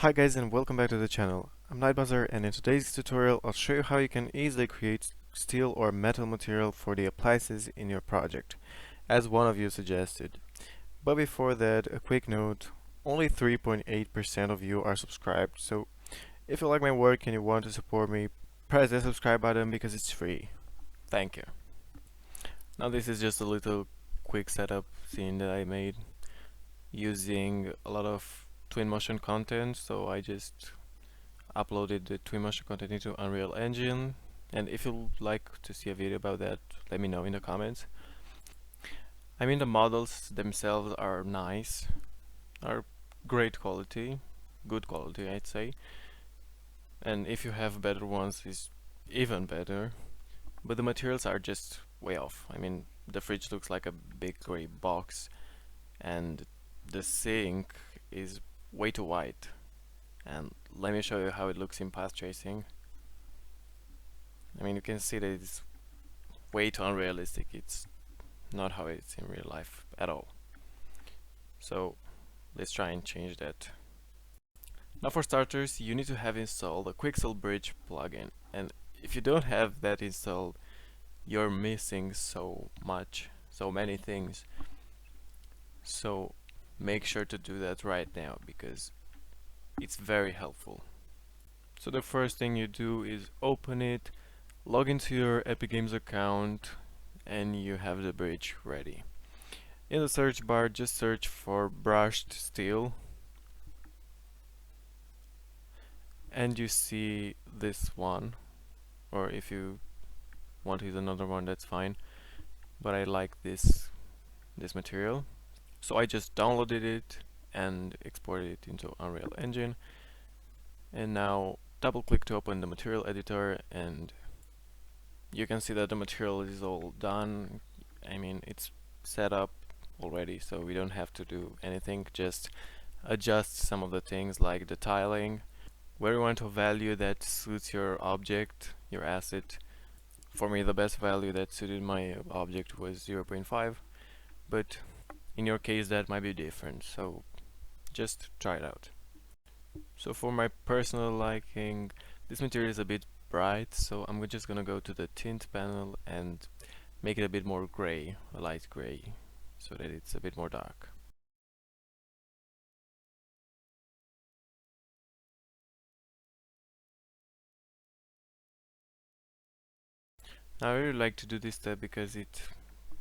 Hi guys and welcome back to the channel. I'm Nightbuzzer and in today's tutorial I'll show you how you can easily create steel or metal material for the appliances in your project, as one of you suggested. But before that, a quick note, only 3.8% of you are subscribed, so if you like my work and you want to support me, press the subscribe button because it's free. Thank you. Now this is just a little quick setup scene that I made using a lot of Twinmotion content, so I just uploaded the Twinmotion content into Unreal Engine, and if you'd like to see a video about that, let me know in the comments. I mean, the models themselves are nice, are great quality, good quality I'd say, and if you have better ones is even better, but the materials are just way off. I mean, the fridge looks like a big grey box, and the sink is way too white. And let me show you how it looks in path tracing. I mean, you can see that it's way too unrealistic. It's not how it's in real life at all. So let's try and change that. Now for starters, you need to have installed a Quixel Bridge plugin, and if you don't have that installed, you're missing so many things. So make sure to do that right now because it's very helpful. So the first thing you do is open it, log into your Epic Games account, and you have the bridge ready. In the search bar, just search for brushed steel, and you see this one, or if you want to use another one, that's fine, but I like this material, so I just downloaded it and exported it into Unreal Engine, and now double click to open the material editor, and you can see that the material is all done. I mean, it's set up already, so we don't have to do anything, just adjust some of the things like the tiling, where you want a value that suits your object, your asset. For me, the best value that suited my object was 0.5, but in your case that might be different, so just try it out. So for my personal liking, this material is a bit bright, so I'm just gonna go to the tint panel and make it a bit more gray, a light gray, so that it's a bit more dark. Now I really like to do this step because it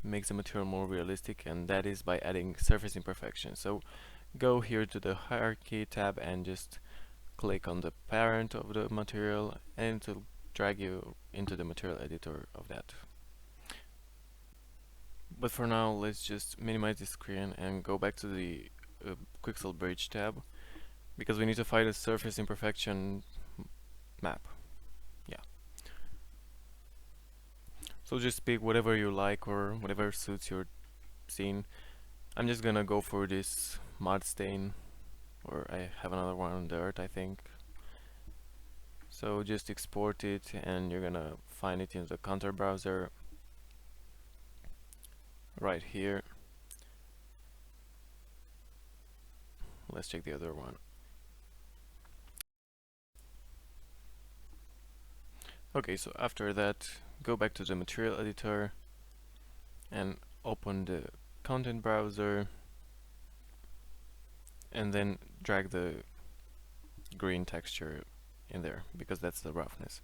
makes the material more realistic, and that is by adding surface imperfections. So go here to the hierarchy tab and just click on the parent of the material, and it will drag you into the material editor of that. But for now, let's just minimize the screen and go back to the Quixel Bridge tab, because we need to find a surface imperfection map. Yeah. So just pick whatever you like or whatever suits your scene. I'm just gonna go for this mud stain, or I have another one on dirt, I think. So just export it, and you're gonna find it in the contour browser right here. Let's check the other one. Okay, so after that, go back to the material editor and open the content browser, and then drag the green texture in there because that's the roughness.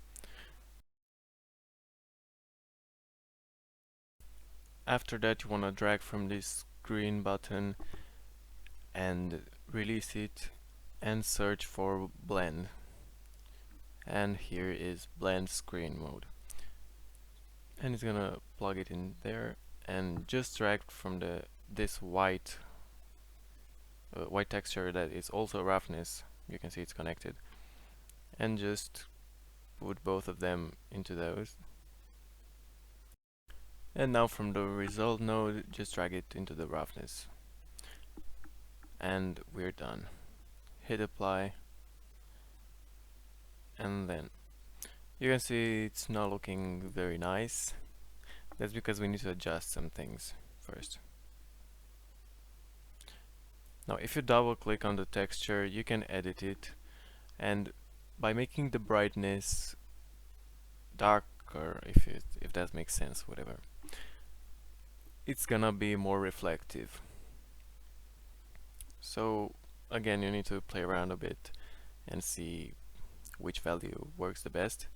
After that, you want to drag from this green button and release it and search for blend, and here is blend screen mode, and it's gonna plug it in there, and just drag from this white texture that is also roughness. You can see it's connected, and just put both of them into those. And now from the result node, just drag it into the roughness, and we're done. Hit apply, and then you can see it's not looking very nice. That's because we need to adjust some things first. Now if you double click on the texture, you can edit it, and by making the brightness darker, if that makes sense, whatever, it's gonna be more reflective. So again, you need to play around a bit and see which value works the best,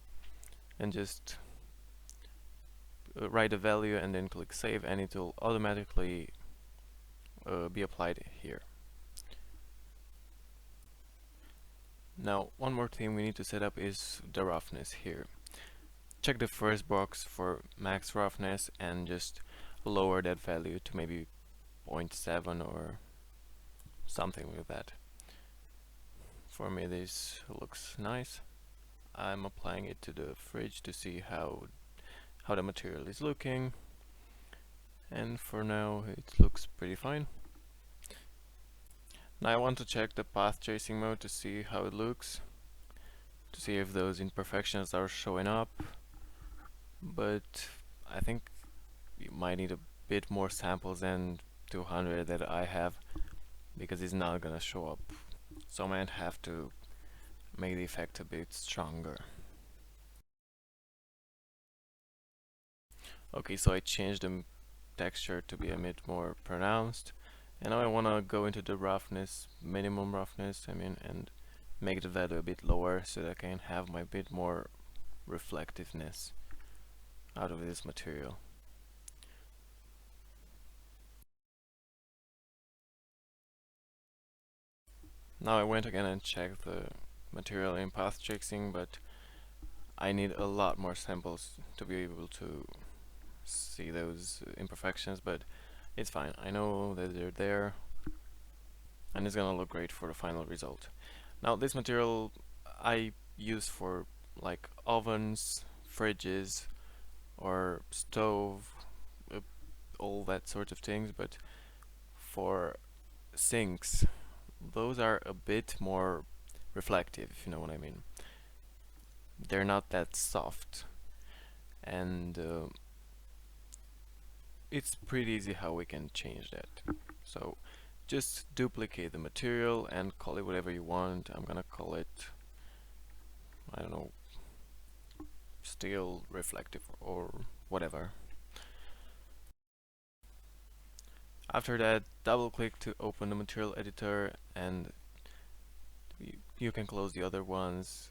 and just write a value and then click save, and it will automatically be applied here. Now, one more thing we need to set up is the roughness here. Check the first box for max roughness and just lower that value to maybe 0.7 or something like that. For me, this looks nice. I'm applying it to the fridge to see how the material is looking, and for now it looks pretty fine. Now I want to check the path tracing mode to see how it looks, to see if those imperfections are showing up, but I think you might need a bit more samples than 200 that I have, because it's not gonna show up, so I might have to make the effect a bit stronger. Okay, so I changed the texture to be a bit more pronounced, and now I want to go into the roughness, minimum roughness, and make the value a bit lower so that I can have my bit more reflectiveness out of this material. Now I went again and checked the material in path tracing, but I need a lot more samples to be able to see those imperfections, but it's fine. I know that they're there, and it's gonna look great for the final result. Now this material I use for like ovens, fridges, or stove, uh, all that sort of things, but for sinks, those are a bit more reflective, if you know what I mean. They're not that soft, and it's pretty easy how we can change that. So just duplicate the material and call it whatever you want. I'm gonna call it, I don't know, steel reflective or whatever. After that, double click to open the material editor, and you can close the other ones,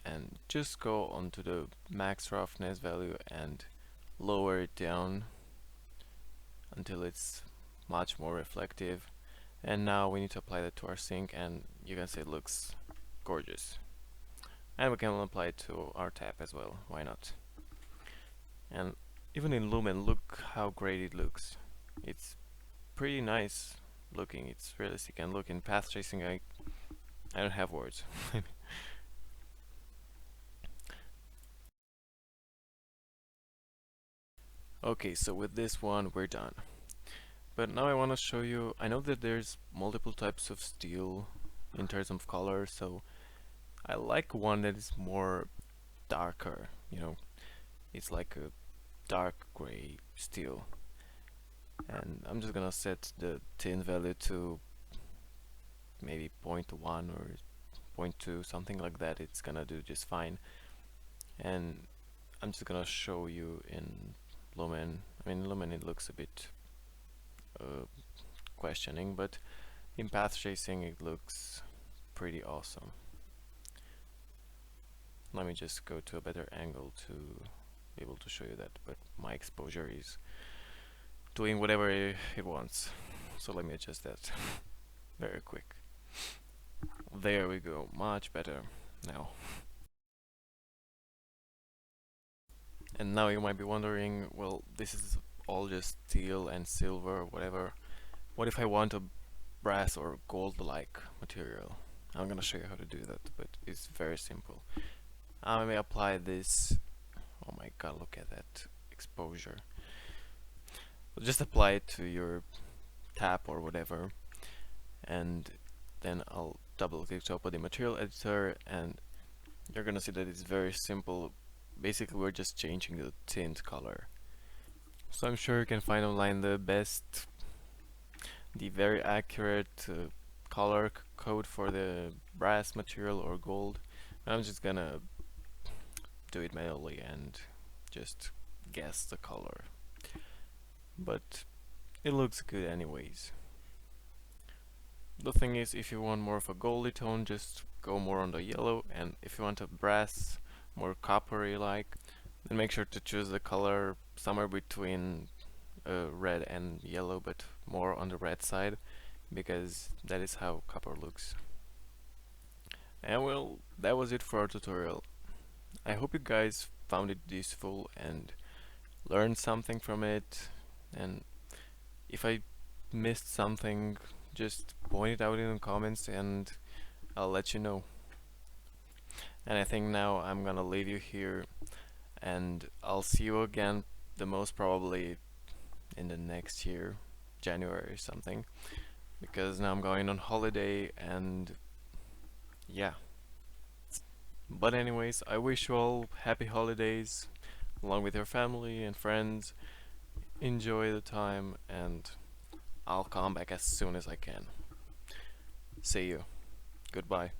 and just go onto the max roughness value and lower it down until it's much more reflective. And now we need to apply that to our sink, and you can see it looks gorgeous. And we can apply it to our tap as well, why not? And even in Lumen, look how great it looks. It's pretty nice looking, it's realistic, and look, in path tracing I don't have words. Okay, so with this one we're done. But now I want to show you, I know that there's multiple types of steel in terms of color, so I like one that is more darker, you know, it's like a dark gray steel. And I'm just gonna set the tint value to maybe 0.1 or 0.2, something like that. It's gonna do just fine. And I'm just gonna show you in Lumen. I mean, Lumen it looks a bit questioning, but in path tracing it looks pretty awesome. Let me just go to a better angle to be able to show you that, but my exposure is doing whatever it wants. So let me adjust that very quick. There we go, much better now. And now you might be wondering, well, this is all just steel and silver or whatever. What if I want a brass or gold-like material? I'm gonna show you how to do that, but it's very simple. I may apply this. Oh my god, look at that exposure. So just apply it to your tap or whatever, and then I'll double click to open the material editor, and you're gonna see that it's very simple. Basically we're just changing the tint color. So I'm sure you can find online the very accurate color code for the brass material or gold. I'm just gonna do it manually and just guess the color. But it looks good anyways. The thing is, if you want more of a goldy tone, just go more on the yellow, and if you want a brass, more coppery like, then make sure to choose the color somewhere between red and yellow, but more on the red side, because that is how copper looks. And well, that was it for our tutorial. I hope you guys found it useful and learned something from it, and if I missed something, just point it out in the comments and I'll let you know. And I think now I'm gonna leave you here, and I'll see you again, the most probably in the next year, January or something, because now I'm going on holiday, and yeah. But anyways, I wish you all happy holidays along with your family and friends. Enjoy the time, and I'll come back as soon as I can. See you. Goodbye.